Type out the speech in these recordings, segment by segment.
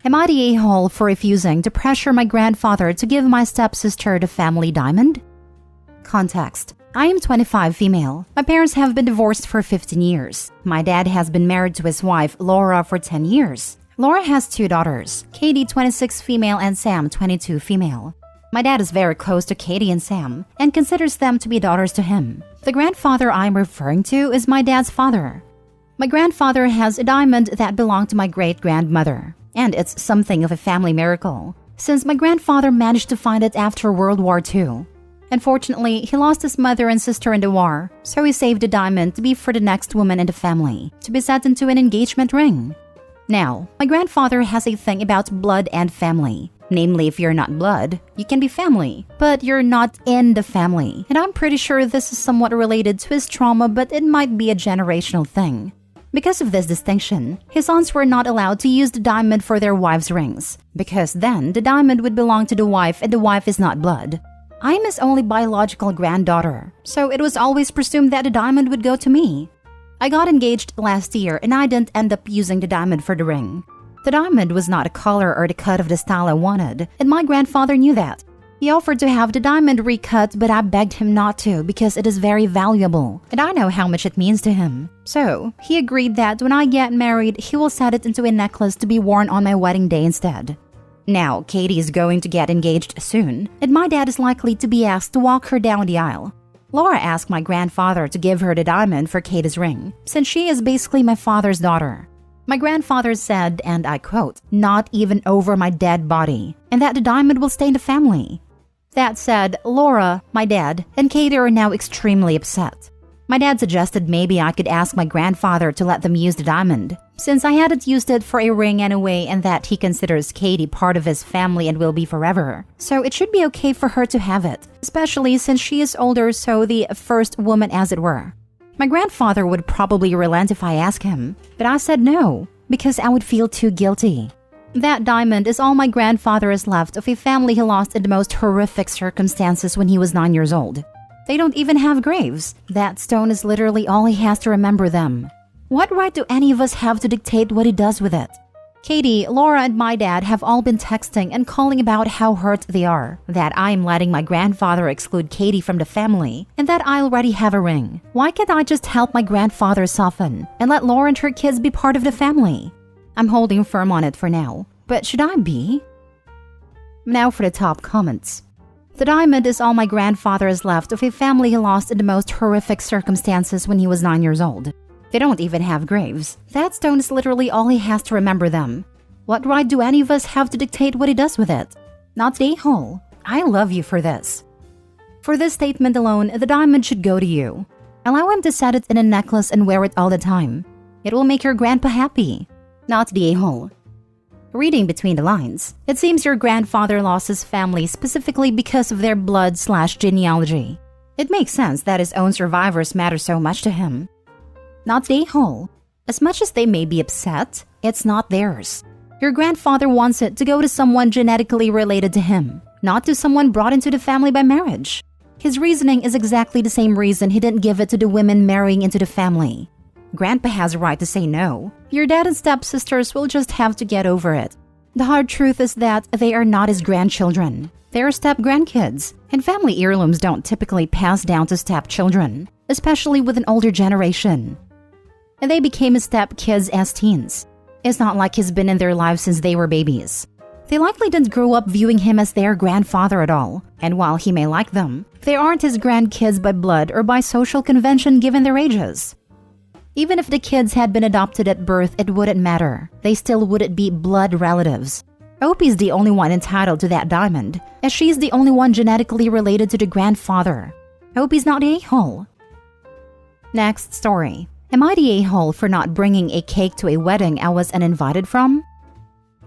Am I the a-hole for refusing to pressure my grandfather to give my stepsister the family diamond? Context. I am 25 female. My parents have been divorced for 15 years. My dad has been married to his wife, Laura, for 10 years. Laura has 2 daughters, Katie 26 female and Sam 22 female. My dad is very close to Katie and Sam and considers them to be daughters to him. The grandfather I'm referring to is my dad's father. My grandfather has a diamond that belonged to my great-grandmother, and it's something of a family miracle, since my grandfather managed to find it after World War II. Unfortunately, he lost his mother and sister in the war, so he saved the diamond to be for the next woman in the family, to be set into an engagement ring. Now, my grandfather has a thing about blood and family. Namely, if you're not blood, you can be family, but you're not in the family. And I'm pretty sure this is somewhat related to his trauma, but it might be a generational thing. Because of this distinction, his sons were not allowed to use the diamond for their wives' rings, because then the diamond would belong to the wife and the wife is not blood. I am his only biological granddaughter, so it was always presumed that the diamond would go to me. I got engaged last year and I didn't end up using the diamond for the ring. The diamond was not a color or the cut of the style I wanted, and my grandfather knew that. He offered to have the diamond recut, but I begged him not to because it is very valuable, and I know how much it means to him. So, he agreed that when I get married, he will set it into a necklace to be worn on my wedding day instead. Now, Katie is going to get engaged soon, and my dad is likely to be asked to walk her down the aisle. Laura asked my grandfather to give her the diamond for Katie's ring, since she is basically my father's daughter. My grandfather said, and I quote, "Not even over my dead body," and that the diamond will stay in the family. That said, Laura, my dad, and Katie are now extremely upset. My dad suggested maybe I could ask my grandfather to let them use the diamond, since I hadn't used it for a ring anyway and that he considers Katie part of his family and will be forever. So it should be okay for her to have it, especially since she is older, so the first woman as it were. My grandfather would probably relent if I asked him, but I said no, because I would feel too guilty. That diamond is all my grandfather has left of a family he lost in the most horrific circumstances when he was 9 years old. They don't even have graves. That stone is literally all he has to remember them. What right do any of us have to dictate what he does with it? Katie, Laura, and my dad have all been texting and calling about how hurt they are, that I am letting my grandfather exclude Katie from the family, and that I already have a ring. Why can't I just help my grandfather soften and let Laura and her kids be part of the family? I'm holding firm on it for now, but should I be? Now for the top comments. The diamond is all my grandfather has left of a family he lost in the most horrific circumstances when he was 9 years old. They don't even have graves. That stone is literally all he has to remember them. What right do any of us have to dictate what he does with it? Not the a-hole. I love you for this. For this statement alone, the diamond should go to you. Allow him to set it in a necklace and wear it all the time. It will make your grandpa happy. Not the a-hole. Reading between the lines, it seems your grandfather lost his family specifically because of their blood/genealogy. It makes sense that his own survivors matter so much to him. Not the a-hole. As much as they may be upset, it's not theirs. Your grandfather wants it to go to someone genetically related to him, not to someone brought into the family by marriage. His reasoning is exactly the same reason he didn't give it to the women marrying into the family. Grandpa has a right to say no. Your dad and stepsisters will just have to get over it. The hard truth is that they are not his grandchildren. They are step-grandkids, and family heirlooms don't typically pass down to stepchildren, especially with an older generation. And they became his step-kids as teens. It's not like he's been in their lives since they were babies. They likely didn't grow up viewing him as their grandfather at all, and while he may like them, they aren't his grandkids by blood or by social convention given their ages. Even if the kids had been adopted at birth, it wouldn't matter. They still wouldn't be blood relatives. Opie's the only one entitled to that diamond, as she's the only one genetically related to the grandfather. Opie's not the a-hole. Next story. Am I the a-hole for not bringing a cake to a wedding I was uninvited from?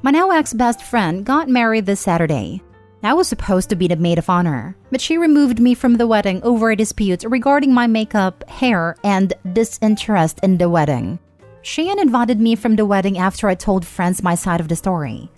My now ex-best friend got married this Saturday. I was supposed to be the maid of honor, but she removed me from the wedding over a dispute regarding my makeup, hair, and disinterest in the wedding. She uninvited me from the wedding after I told friends my side of the story.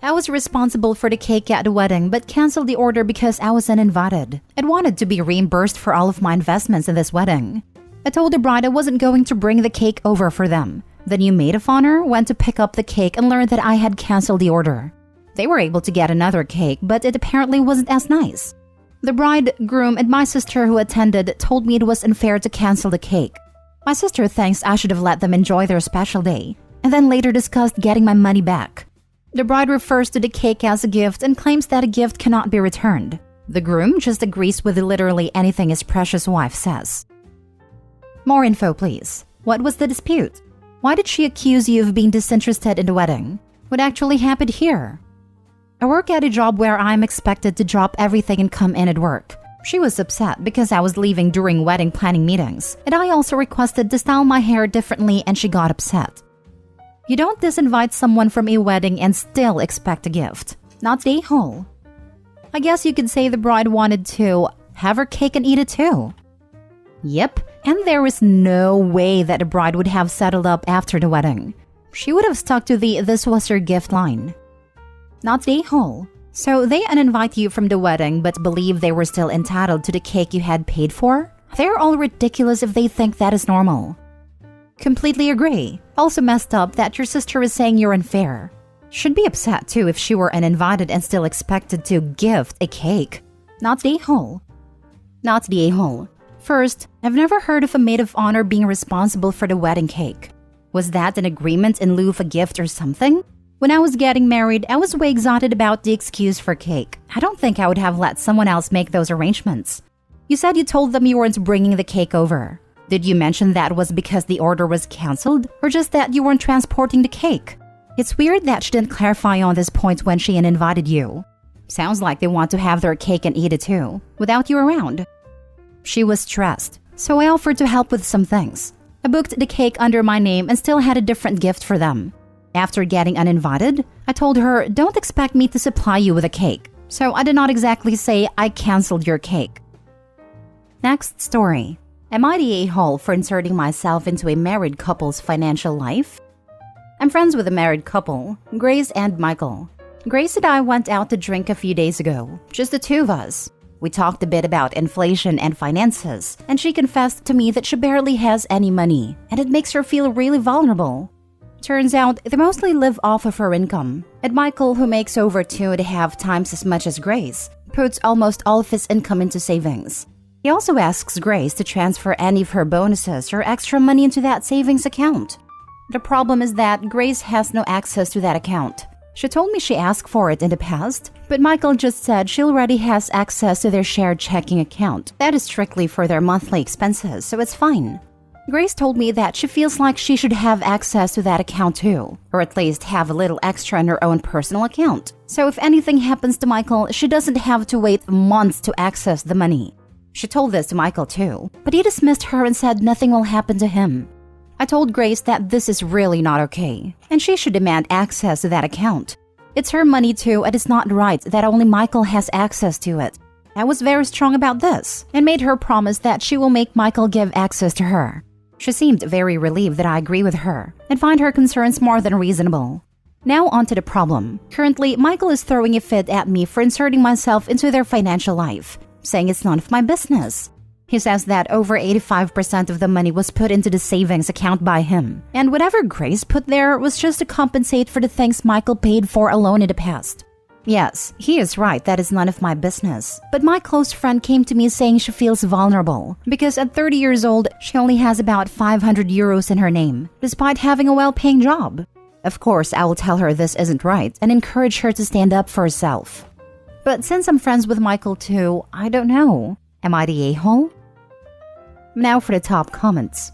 I was responsible for the cake at the wedding but canceled the order because I was uninvited and wanted to be reimbursed for all of my investments in this wedding. I told the bride I wasn't going to bring the cake over for them, The new maid of honor went to pick up the cake and learned that I had canceled the order. They were able to get another cake, but it apparently wasn't as nice. The bride, groom, and my sister who attended told me it was unfair to cancel the cake. My sister thinks I should have let them enjoy their special day, and then later discussed getting my money back. The bride refers to the cake as a gift and claims that a gift cannot be returned. The groom just agrees with literally anything his precious wife says. More info, please. What was the dispute? Why did she accuse you of being disinterested in the wedding? What actually happened here? I work at a job where I'm expected to drop everything and come in at work. She was upset because I was leaving during wedding planning meetings, and I also requested to style my hair differently and she got upset. You don't disinvite someone from a wedding and still expect a gift. Not the whole. I guess you could say the bride wanted to have her cake and eat it too. Yep, and there was no way that the bride would have settled up after the wedding. She would have stuck to the "this was your gift" line. Not the whole. So they uninvite you from the wedding but believe they were still entitled to the cake you had paid for? They're all ridiculous if they think that is normal. Completely agree. Also messed up that your sister is saying you're unfair. Should be upset too if she were uninvited and still expected to gift a cake. Not the whole. Not the a-hole. First, I've never heard of a maid of honor being responsible for the wedding cake. Was that an agreement in lieu of a gift or something? When I was getting married, I was way excited about the excuse for cake. I don't think I would have let someone else make those arrangements. You said you told them you weren't bringing the cake over. Did you mention that was because the order was canceled, or just that you weren't transporting the cake? It's weird that she didn't clarify on this point when she uninvited you. Sounds like they want to have their cake and eat it too, without you around. She was stressed, so I offered to help with some things. I booked the cake under my name and still had a different gift for them. After getting uninvited, I told her, don't expect me to supply you with a cake. So I did not exactly say I canceled your cake. Next story. Am I the a-hole for inserting myself into a married couple's financial life? I'm friends with a married couple, Grace and Michael. Grace and I went out to drink a few days ago, just the two of us. We talked a bit about inflation and finances, and she confessed to me that she barely has any money, and it makes her feel really vulnerable. Turns out, they mostly live off of her income, and Michael, who makes over 2.5 times as much as Grace, puts almost all of his income into savings. He also asks Grace to transfer any of her bonuses or extra money into that savings account. The problem is that Grace has no access to that account. She told me she asked for it in the past, but Michael just said she already has access to their shared checking account. That is strictly for their monthly expenses, so it's fine. Grace told me that she feels like she should have access to that account too, or at least have a little extra in her own personal account. So if anything happens to Michael, she doesn't have to wait months to access the money. She told this to Michael too, but he dismissed her and said nothing will happen to him. I told Grace that this is really not okay, and she should demand access to that account. It's her money too, and it's not right that only Michael has access to it. I was very strong about this, and made her promise that she will make Michael give access to her. She seemed very relieved that I agree with her, and find her concerns more than reasonable. Now on to the problem. Currently, Michael is throwing a fit at me for inserting myself into their financial life, saying it's none of my business. He says that over 85% of the money was put into the savings account by him, and whatever Grace put there was just to compensate for the things Michael paid for alone in the past. Yes, he is right that is none of my business, but my close friend came to me saying she feels vulnerable because at 30 years old, she only has about 500 euros in her name, despite having a well-paying job. Of course, I will tell her this isn't right and encourage her to stand up for herself. But since I'm friends with Michael too, I don't know. Am I the a-hole? Now for the top comments.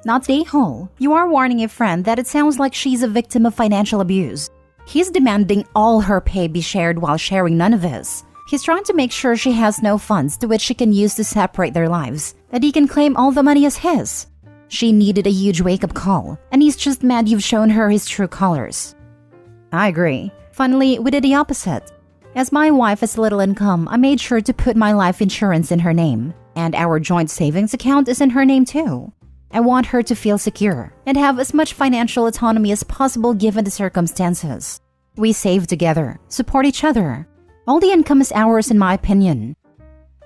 Not the a-hole. You are warning a friend that it sounds like she's a victim of financial abuse. He's demanding all her pay be shared while sharing none of his. He's trying to make sure she has no funds to which she can use to separate their lives, that he can claim all the money as his. She needed a huge wake-up call, and he's just mad you've shown her his true colors. I agree. Finally, we did the opposite. As my wife has little income, I made sure to put my life insurance in her name, and our joint savings account is in her name too. I want her to feel secure and have as much financial autonomy as possible given the circumstances. We save together, support each other. All the income is ours in my opinion.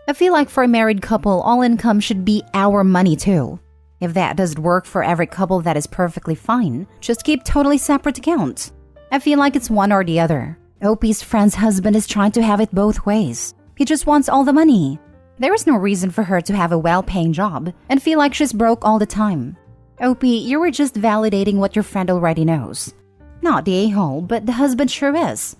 I feel like for a married couple, all income should be our money too. If that doesn't work for every couple, that is perfectly fine. Just keep totally separate accounts. I feel like it's one or the other. OP's friend's husband is trying to have it both ways. He just wants all the money. There is no reason for her to have a well-paying job and feel like she's broke all the time. OP, you were just validating what your friend already knows. Not the a-hole, but the husband sure is.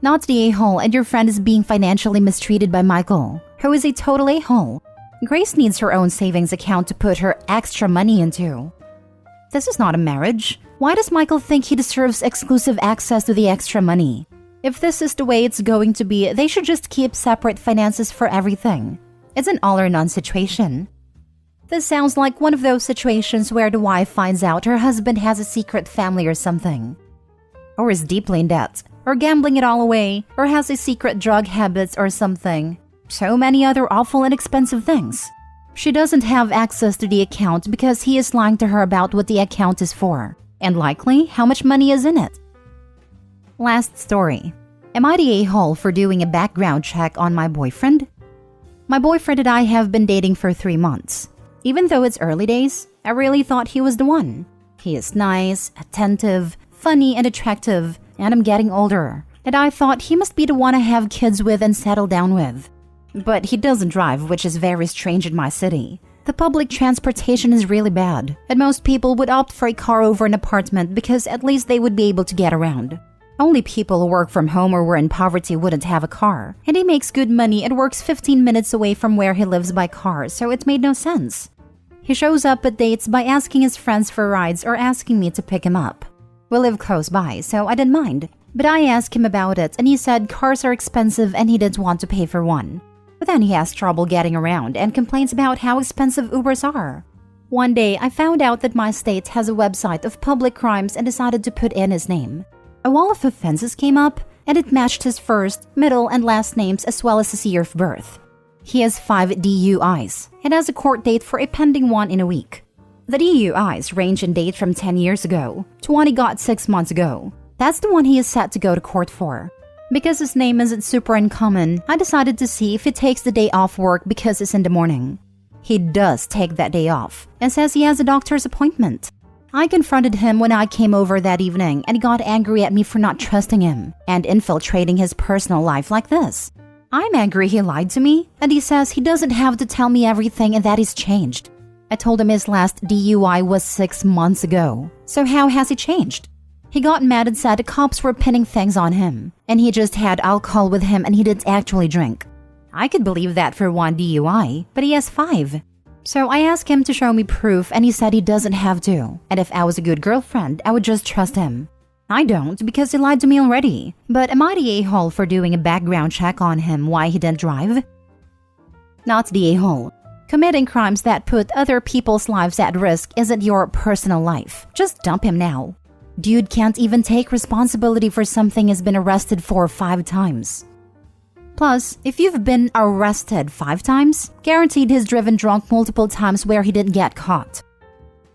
Not the a-hole, and your friend is being financially mistreated by Michael, who is a total a-hole. Grace needs her own savings account to put her extra money into. This is not a marriage. Why does Michael think he deserves exclusive access to the extra money? If this is the way it's going to be, they should just keep separate finances for everything. It's an all-or-none situation. This sounds like one of those situations where the wife finds out her husband has a secret family or something. Or is deeply in debt, or gambling it all away, or has a secret drug habits or something. So many other awful and expensive things. She doesn't have access to the account because he is lying to her about what the account is for, and likely how much money is in it. Last story. Am I the a-hole for doing a background check on my boyfriend? My boyfriend and I have been dating for 3 months. Even though it's early days, I really thought he was the one. He is nice, attentive, funny, and attractive, and I'm getting older, and I thought he must be the one I have kids with and settle down with. But he doesn't drive, which is very strange in my city. The public transportation is really bad, and most people would opt for a car over an apartment because at least they would be able to get around. Only people who work from home or were in poverty wouldn't have a car, and he makes good money and works 15 minutes away from where he lives by car, so it made no sense. He shows up at dates by asking his friends for rides or asking me to pick him up. We live close by, so I didn't mind, but I asked him about it and he said cars are expensive and he didn't want to pay for one. But then he has trouble getting around and complains about how expensive Ubers are. One day, I found out that my state has a website of public crimes and decided to put in his name. A wall of offenses came up, and it matched his first, middle, and last names as well as his year of birth. He has 5 DUIs and has a court date for a pending one in a week. The DUIs range in date from 10 years ago to one he got 6 months ago. That's the one he is set to go to court for. Because his name isn't super uncommon, I decided to see if he takes the day off work because it's in the morning. He does take that day off and says he has a doctor's appointment. I confronted him when I came over that evening and he got angry at me for not trusting him and infiltrating his personal life like this. I'm angry he lied to me, and he says he doesn't have to tell me everything and that he's changed. I told him his last DUI was 6 months ago, so how has he changed? He got mad and said the cops were pinning things on him, and he just had alcohol with him and he didn't actually drink. I could believe that for 1 DUI, but he has 5. So I asked him to show me proof and he said he doesn't have to, and if I was a good girlfriend, I would just trust him. I don't because he lied to me already, but am I the a-hole for doing a background check on him why he didn't drive? Not the a-hole. Committing crimes that put other people's lives at risk isn't your personal life. Just dump him now. Dude can't even take responsibility for something he's been arrested for 5 times. Plus, if you've been arrested 5 times, guaranteed he's driven drunk multiple times where he didn't get caught.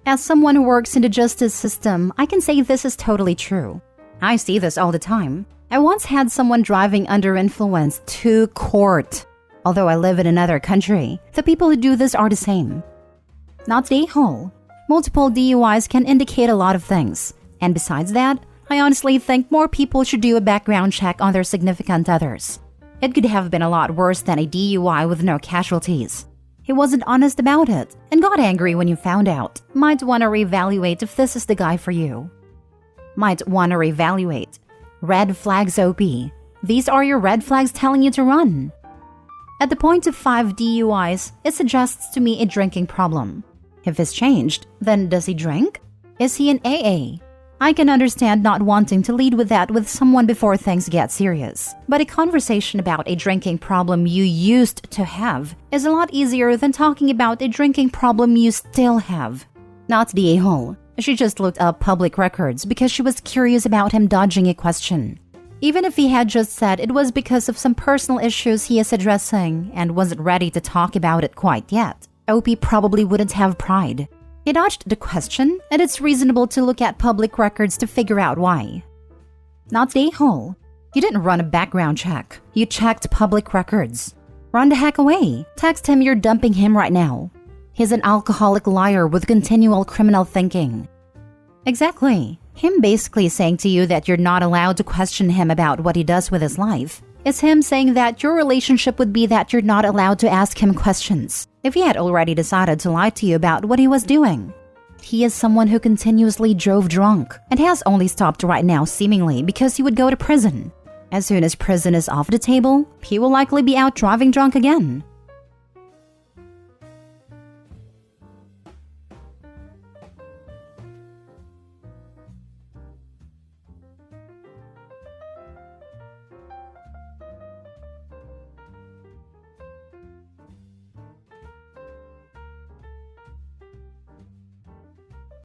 As someone who works in the justice system, I can say this is totally true. I see this all the time. I once had someone driving under influence to court. Although I live in another country, the people who do this are the same. Not the a-hole. Multiple DUIs can indicate a lot of things. And besides that, I honestly think more people should do a background check on their significant others. It could have been a lot worse than a DUI with no casualties. He wasn't honest about it and got angry when you found out. Might want to reevaluate if this is the guy for you. Might want to reevaluate. Red flags OP. These are your red flags telling you to run. At the point of 5 DUIs, it suggests to me a drinking problem. If it's changed, then does he drink? Is he in AA? I can understand not wanting to lead with that with someone before things get serious. But a conversation about a drinking problem you used to have is a lot easier than talking about a drinking problem you still have. Not the a-hole. She just looked up public records because she was curious about him dodging a question. Even if he had just said it was because of some personal issues he is addressing and wasn't ready to talk about it quite yet, OP probably wouldn't have pride. He dodged the question, and it's reasonable to look at public records to figure out why. Not the a-hole. You didn't run a background check. You checked public records. Run the heck away. Text him you're dumping him right now. He's an alcoholic liar with continual criminal thinking. Exactly. Him basically saying to you that you're not allowed to question him about what he does with his life. It's him saying that your relationship would be that you're not allowed to ask him questions if he had already decided to lie to you about what he was doing. He is someone who continuously drove drunk and has only stopped right now seemingly because he would go to prison. As soon as prison is off the table, he will likely be out driving drunk again.